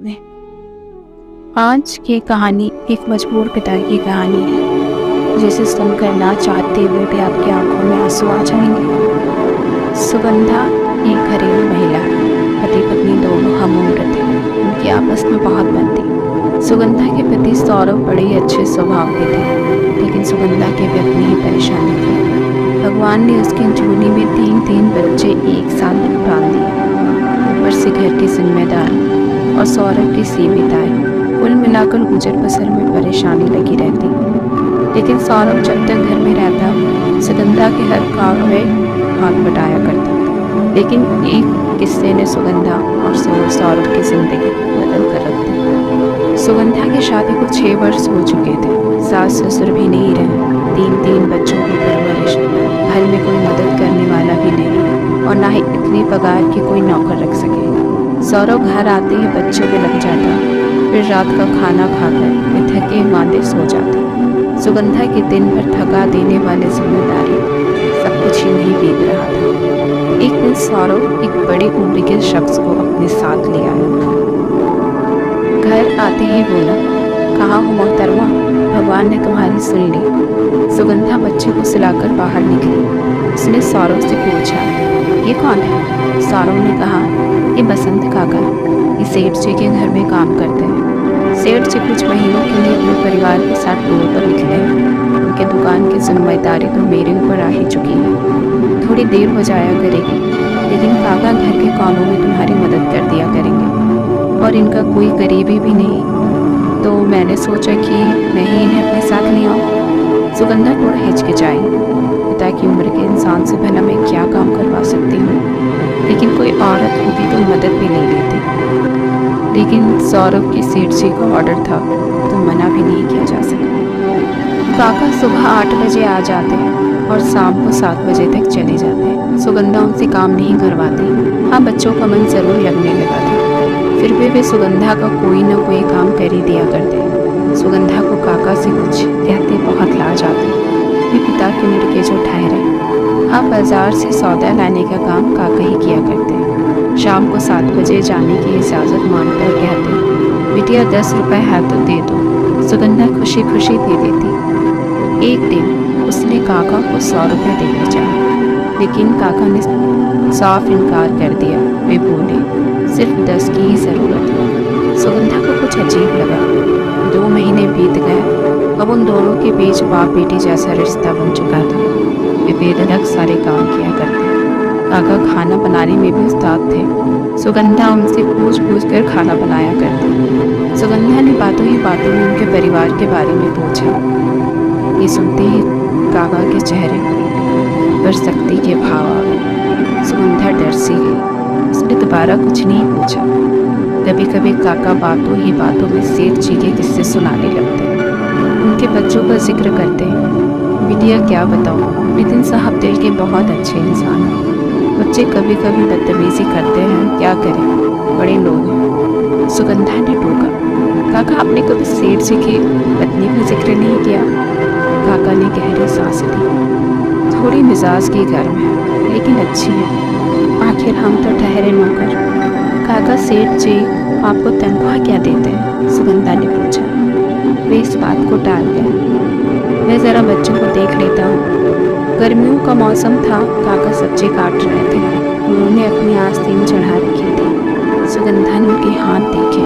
में। आज की कहानी एक मजबूर पिता की कहानी है, जिसे सुनकर ना चाहते हुए भी आपकी आंखों में आंसू आ जाएंगे। सुगंधा एक घरेलू महिला है। पति पत्नी दोनों हम उम्र थे। उनकी आपस में बहुत बनती। सुगंधा के पति सौरभ बड़े ही अच्छे स्वभाव के थे, लेकिन सुगंधा के भी अपनी ही परेशानी थी। भगवान ने उसकी झोली में 3 बच्चे एक साथ डाल दिए, ऊपर से घर की जिम्मेदारी और सौरभ की सीमित आय। कुल मिलाकर गुजर बसर में परेशानी लगी रहती। लेकिन सौरभ जब तक घर में रहता, सुगंधा के हर काम में हाथ बटाया करता। लेकिन एक किस्से ने सुगंधा और सौरभ की जिंदगी बदल कर रख दी। सुगंधा की शादी को 6 वर्ष हो चुके थे। सास ससुर भी नहीं रहे। 3 बच्चों की परवरिश, घर में कोई मदद करने वाला भी नहीं, और ना ही इतनी पगार की कोई नौकर रख सके। सौरभ घर आते ही बच्चों पे लग जाता, फिर रात का खाना खाकर वे थके मांदे सो जाते। सुगंधा के दिन भर थका देने वाले जिम्मेदारी सब कुछ ही नहीं बीत रहा था। एक दिन सौरभ एक बड़ी उम्र के शख्स को अपने साथ ले आया। घर आते ही बोला, कहाँ हो मोहतरमा, भगवान ने तुम्हारी सुन ली। सुगंधा बच्चे को सिलाकर बाहर निकली। उसने सौरभ से पूछा, ये कौन है? सौरभ ने कहा, ये बसंत काका, ये सेठ जी के घर में काम करते हैं। सेठ जी कुछ महीनों के लिए अपने परिवार के साथ टूर पर निकले हैं। उनके दुकान की जिम्मेदारी तो मेरे ऊपर आ ही चुकी है। थोड़ी देर हो जाया करेगी, लेकिन काका घर के कामों में तुम्हारी मदद कर दिया करेंगे, और इनका कोई करीबी भी नहीं, तो मैंने सोचा कि मैं ही इन्हें अपने साथ ले आऊँ। सुगंधा थोड़ा हिचकिचाई। पिता की उम्र के इंसान से भला मैं क्या काम करवा सकती हूँ, लेकिन कोई औरत होती तो मदद भी नहीं लेती। लेकिन सौरभ की सेठ जी का ऑर्डर था, तो मना भी नहीं किया जा सका। काका सुबह 8 बजे आ जाते हैं और शाम को 7 बजे तक चले जाते हैं। सुगंधा उनसे काम नहीं करवाती। हाँ, बच्चों का मन जरूर लगने लगा था, फिर भी वे सुगंधा का कोई ना कोई काम कर ही दिया करते। सुगंधा को काका से कुछ कहते बहुत लाज आती। वे पिता के लड़के जो ठहरे। हाँ, बाजार से सौदा लाने का काम काका ही किया करते। शाम को 7 बजे जाने की इजाज़त मांगकर कहते, बिटिया 10 रुपये है तो दे दो। सुगंधा खुशी खुशी दे देती। एक दिन उसने काका को 100 रुपये देने चाहे, लेकिन काका ने साफ इनकार कर दिया। वे बोले, सिर्फ 10 की ही ज़रूरत है। सुगंधा को कुछ अजीब लगा। 2 महीने बीत गए। अब उन दोनों के बीच बाप बेटी जैसा रिश्ता बन चुका था। वे बेधड़क सारे काम किया करते। काका खाना बनाने में भी उस्ताद थे। सुगंधा उनसे पूछ कर खाना बनाया करती। सुगंधा ने बातों ही बातों में उनके परिवार के बारे में पूछा। ये सुनते ही काका के चेहरे पर सख्ती के भाव आ गए। सुगंधा डर सी गई। उसने दोबारा कुछ नहीं पूछा। कभी कभी काका बातों ही बातों में सेठ जी के किस्से सुनाने लगते, उनके बच्चों का जिक्र करते। बिटिया क्या बताऊँ, नितिन साहब दिल के बहुत अच्छे इंसान हैं। बच्चे कभी कभी बदतमीजी करते हैं, क्या करें, बड़े लोग हैं। सुगंधा ने टोका, काका आपने कभी सेठ जी की पत्नी का जिक्र नहीं किया? काका ने गहरी सांस ली। थोड़ी मिजाज की गर्म है, लेकिन अच्छी है। आखिर हम तो ठहरे नौकर। काका सेठ जी आपको तनख्वाह क्या देते हैं? सुगंधा ने पूछा। वे इस बात को टाल गए। मैं ज़रा बच्चों को देख लेता हूँ। गर्मियों का मौसम था। काका सब्जी काट रहे थे। उन्होंने अपनी आस्तीन चढ़ा रखी थी। सुगंधा ने उनके हाथ देखे।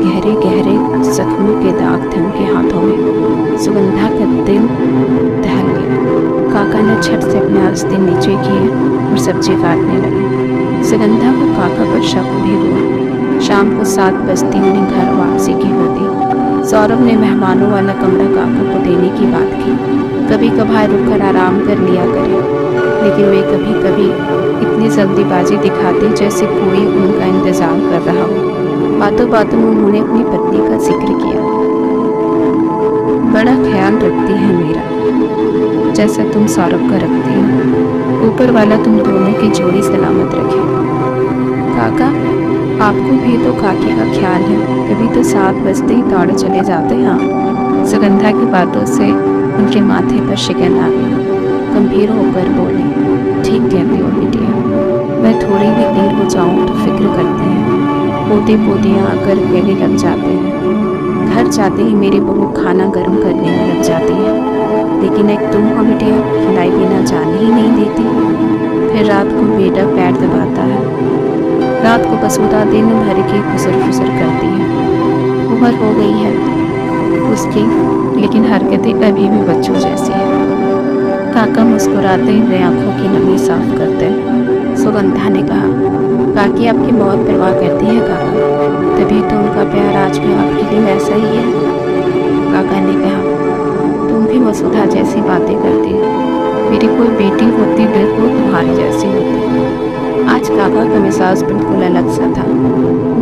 गहरे गहरे जख्मों के दाग थे उनके हाथों में। सुगंधा का दिल दहल गया। काका ने झट से अपने आस्तीन नीचे किए और सब्जी काटने लगे। सुगंधा को काका पर शक भी हुआ। शाम को 7 बजते उन्हें घर वापसी की होती। सौरभ ने मेहमानों वाला कमरा काका को देने की बात की। कभी कभार रुककर आराम कर लिया करें, लेकिन वे कभी कभी इतनी जल्दीबाजी दिखाते जैसे कोई उनका इंतज़ार कर रहा हो। बातों बातों में उन्होंने अपनी पत्नी का जिक्र किया। बड़ा ख्याल रखती है मेरा, जैसा तुम सौरभ का रखती हो। ऊपर वाला तुम दोनों की जोड़ी सलामत रखे। काका, आपको भी तो काके का ख्याल है। कभी तो 7 बजते ही दौड़े चले जाते हैं। सुगंधा की बातों से उनके माथे पर शिकन आ गई। गंभीर होकर बोले, ठीक कहती हो बिटिया, मैं थोड़ी भी देर हो जाऊं तो फिक्र करते हैं। पोते पोतियाँ आकर कहने लग जाते हैं। घर जाते ही मेरी बहू खाना गर्म करने लग जाती है, लेकिन एक तुम हो बिटिया, खिलाई बिना जाने ही नहीं देती। फिर रात को बेटा पैर दबाता है। रात को बसूदा दिन भर की खुसर फुसर करती है। उम्र हो गई है उसकी, लेकिन हरकतें अभी भी बच्चों जैसी है। काका मुस्कुराते हुए आंखों की नमी साफ करते हैं। सुगंधा ने कहा, काकी आपकी बहुत परवाह करती है काका, तभी तो उनका प्यार आज भी आपके लिए वैसा ही है। काका ने कहा, तुम भी वसुधा जैसी बातें करती हो। मेरी कोई बेटी होती बिल्कुल तुम्हारी जैसी होती। आज काका का मिजाज बिल्कुल अलग सा था।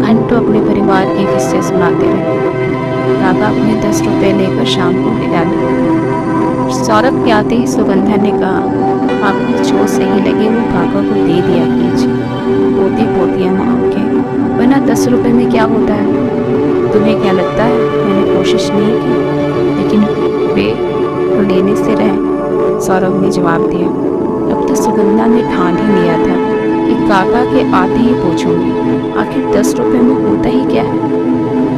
घंटों अपने परिवार के किस्से सुनाते रहे। काका अपने 10 रुपये लेकर शाम को विदा हुए। सौरभ के आते ही सुगंधा ने कहा, आपको जो सही लगे वो काका को दे दिया कीजिए। पोती पोतियाँ मांग के, वरना 10 रुपये में क्या होता है? तुम्हें क्या लगता है मैंने कोशिश नहीं की? लेकिन वे तो लेने से रहे। सौरभ ने जवाब दिया। अब तो सुगंधा ने ठान ही लिया था कि काका के आते ही पूछूंगी, आखिर 10 रुपये में होता ही क्या है?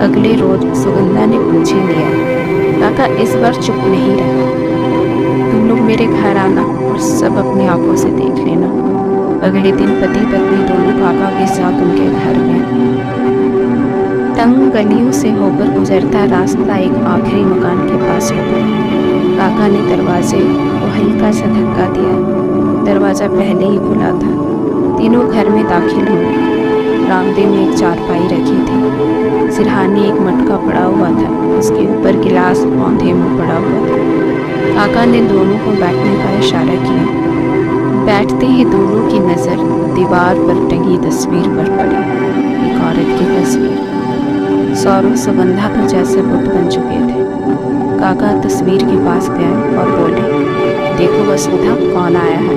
अगले रोज सुगंधा ने पूछ ही लिया। काका इस बार चुप नहीं रहे। तुम लोग मेरे घर आना और सब अपनी आंखों से देख लेना। अगले दिन पति पत्नी दोनों काका के साथ उनके घर गए। तंग गलियों से होकर गुजरता रास्ता एक आखिरी मकान के पास रुका। काका ने दरवाजे को हल्का सा धक्का दिया। दरवाजा पहले ही खुला था। तीनों घर में दाखिल हुए। बरामदे में एक चारपाई रखी थी। सिरहाने एक मटका पड़ा हुआ था, उसके ऊपर गिलास औंधे में पड़ा हुआ था। काका ने दोनों को बैठने का इशारा किया। बैठते ही दोनों की नज़र दीवार पर टंगी तस्वीर पर पड़ी। एक औरत की तस्वीर। सौरभ सुगंधा तो जैसे बुत बन चुके थे। काका तस्वीर के पास गए और बोले, देखो वसुधा कौन आया है।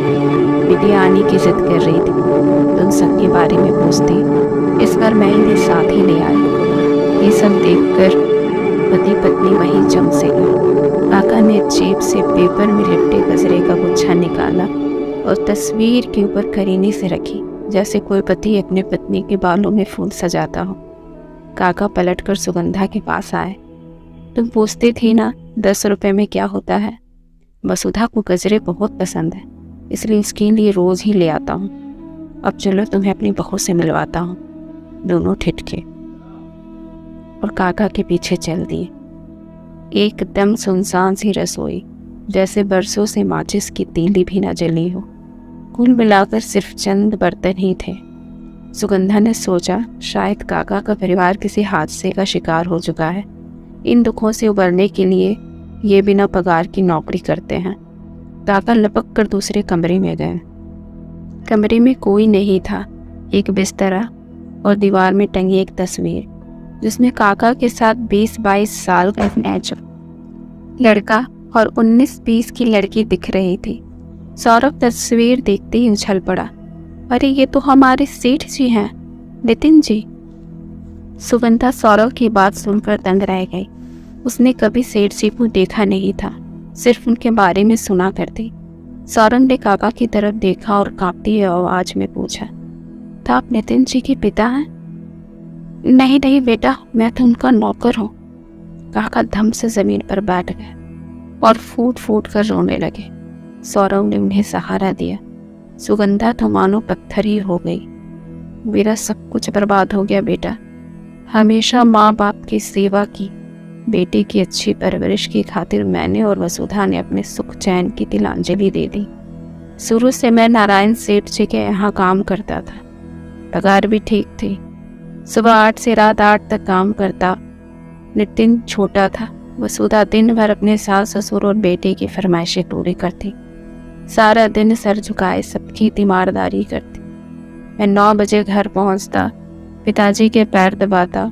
बिटिया आने की जिद कर रही थी, तुम सबके बारे में पूछती। इस बार मैं ही साथ ही ले आई। ये सब देखकर पति पत्नी वहीं जम से गए। काका ने जेब से पेपर में लिपटे गजरे का गुच्छा निकाला और तस्वीर के ऊपर करीने से रखी, जैसे कोई पति अपने पत्नी के बालों में फूल सजाता हो। काका पलटकर सुगंधा के पास आए। तुम पूछती थी ना 10 रुपये में क्या होता है। वसुधा को गजरे बहुत पसंद है, इसलिए इसके लिए रोज ही ले आता हूँ। अब चलो तुम्हें अपनी बहू से मिलवाता हूँ। दोनों ठिठके और काका के पीछे चल दिए। एकदम सुनसान सी रसोई, जैसे बरसों से माचिस की तीली भी न जली हो। कुल मिलाकर सिर्फ चंद बर्तन ही थे। सुगंधा ने सोचा शायद काका का परिवार किसी हादसे का शिकार हो चुका है। इन दुखों से उबरने के लिए ये बिना पगार की नौकरी करते हैं। काका लपक कर दूसरे कमरे में गए। कमरे में कोई नहीं था। एक बिस्तरा और दीवार में टंगी एक तस्वीर, जिसमें काका के साथ 20-22 साल का मैच लड़का और 19-20 की लड़की दिख रही थी। सौरभ तस्वीर देखते ही उछल पड़ा, अरे ये तो हमारे सेठ जी हैं, नितिन जी। सुगंधा सौरभ की बात सुनकर दंग रह गई। उसने कभी सेठ जी को देखा नहीं था, सिर्फ उनके बारे में सुना करती। सौरभ ने काका की तरफ देखा और कांपती आवाज में पूछा, तो आप नितिन जी के पिता हैं? नहीं नहीं बेटा, मैं तो उनका नौकर हूँ। काका धम से जमीन पर बैठ गए और फूट फूट कर रोने लगे। सौरभ ने उन्हें सहारा दिया। सुगंधा तो मानो पत्थर ही हो गई। मेरा सब कुछ बर्बाद हो गया बेटा। हमेशा माँ बाप की सेवा की, बेटे की अच्छी परवरिश की खातिर मैंने और वसुधा ने अपने सुख चैन की तिलांजलि दे दी। शुरू से मैं नारायण सेठ जी के यहाँ काम करता था। पगार भी ठीक थी। सुबह 8 से रात 8 तक काम करता। नितिन छोटा था। वसुधा दिन भर अपने सास ससुर और बेटे की फरमाइशें पूरी करती। सारा दिन सर झुकाए सबकी तीमारदारी करती। मैं 9 बजे घर पहुंचता, पिताजी के पैर दबाता,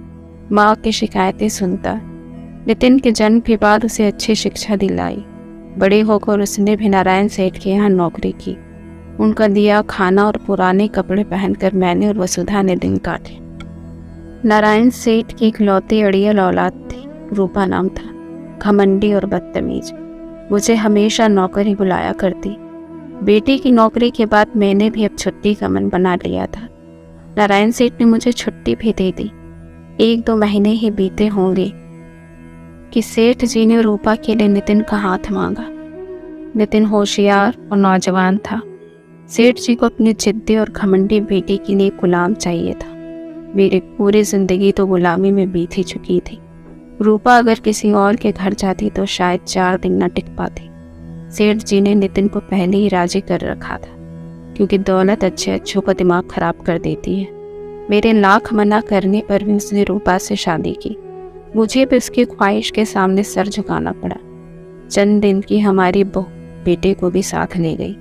माँ की शिकायतें सुनता। नितिन के जन्म के बाद उसे अच्छी शिक्षा दिलाई। बड़े होकर उसने भी नारायण सेठ के यहाँ नौकरी की। उनका दिया खाना और पुराने कपड़े पहनकर मैंने और वसुधा ने दिन काटे। नारायण सेठ की इकलौती अड़ियल औलाद थी। रूपा नाम था। घमंडी और बदतमीज। मुझे हमेशा नौकर ही बुलाया करती। बेटे की नौकरी के बाद मैंने भी अब छुट्टी का मन बना लिया था। नारायण सेठ ने मुझे छुट्टी भी दे दी। 1-2 महीने ही बीते होंगे कि सेठ जी ने रूपा के लिए नितिन का हाथ मांगा। नितिन होशियार और नौजवान था। सेठ जी को अपनी जिद्दी और घमंडी बेटी के लिए गुलाम चाहिए था। मेरी पूरी जिंदगी तो गुलामी में बीत ही चुकी थी। रूपा अगर किसी और के घर जाती तो शायद 4 दिन न टिक पाती। सेठ जी ने नितिन को पहले ही राजी कर रखा था, क्योंकि दौलत अच्छों का दिमाग खराब कर देती है। मेरे लाख मना करने पर भी उसने रूपा से शादी की। मुझे भी उसकी ख्वाहिश के सामने सर झुकाना पड़ा। चंद दिन की हमारी बहू बेटे को भी साथ ले गई।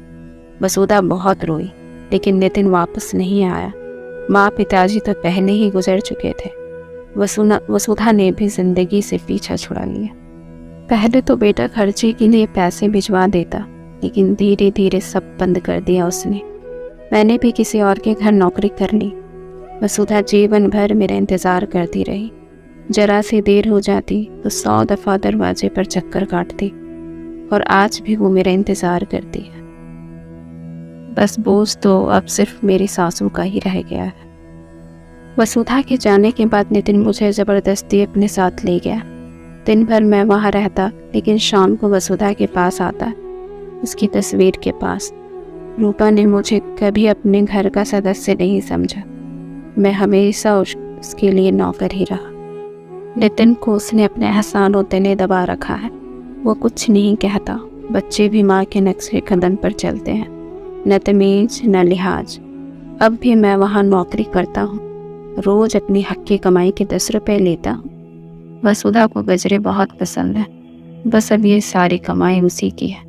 वसुधा बहुत रोई, लेकिन नितिन वापस नहीं आया। माँ पिताजी तो पहले ही गुजर चुके थे। वसुधा ने भी जिंदगी से पीछा छुड़ा लिया। पहले तो बेटा खर्चे के लिए पैसे भिजवा देता, लेकिन धीरे धीरे सब बंद कर दिया उसने। मैंने भी किसी और के घर नौकरी कर ली। वसुधा जीवन भर मेरा इंतज़ार करती रही। जरा सी देर हो जाती तो 100 दफ़ा दरवाजे पर चक्कर काटती, और आज भी वो मेरा इंतज़ार करती है। बस बोझ तो अब सिर्फ मेरी सासू का ही रह गया है। वसुधा के जाने के बाद नितिन मुझे ज़बरदस्ती अपने साथ ले गया। दिन भर मैं वहाँ रहता, लेकिन शाम को वसुधा के पास आता, उसकी तस्वीर के पास। रूपा ने मुझे कभी अपने घर का सदस्य नहीं समझा। मैं हमेशा उसके लिए नौकर ही रहा। नितिन को उसने अपने एहसानों तले दबा रखा है। वो कुछ नहीं कहता। बच्चे भी माँ के नक्शे कदम पर चलते हैं, न तमीज न लिहाज। अब भी मैं वहाँ नौकरी करता हूँ। रोज़ अपनी हक की कमाई के 10 रुपये लेता हूँ। वसुधा को गजरे बहुत पसंद है। बस अब ये सारी कमाई उसी की है।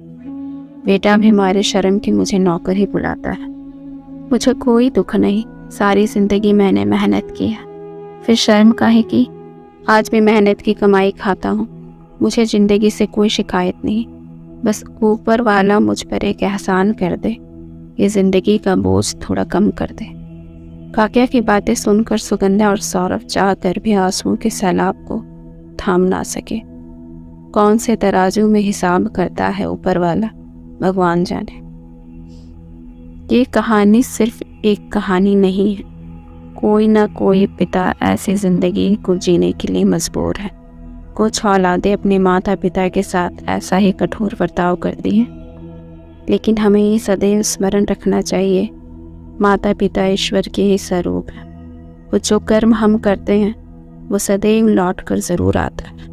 बेटा भी हमारे शर्म की मुझे नौकर ही बुलाता है। मुझे कोई दुख नहीं। सारी ज़िंदगी मैंने मेहनत की है, फिर शर्म काहे की। आज भी मेहनत की कमाई खाता हूँ। मुझे ज़िंदगी से कोई शिकायत नहीं। बस ऊपर वाला मुझ पर एक एहसान कर दे, ये ज़िंदगी का बोझ थोड़ा कम कर दे। काक्या की बातें सुनकर सुगंधा और सौरभ चाहकर भी आंसुओं के सैलाब को थाम ना सके। कौन से तराजू में हिसाब करता है ऊपर वाला, भगवान जाने। ये कहानी सिर्फ एक कहानी नहीं है। कोई ना कोई पिता ऐसी ज़िंदगी को जीने के लिए मजबूर है। कुछ औलादें अपने माता पिता के साथ ऐसा ही कठोर बर्ताव करती हैं, लेकिन हमें ये सदैव स्मरण रखना चाहिए, माता पिता ईश्वर के ही स्वरूप है। वो जो कर्म हम करते हैं वो सदैव लौट कर ज़रूर आता है।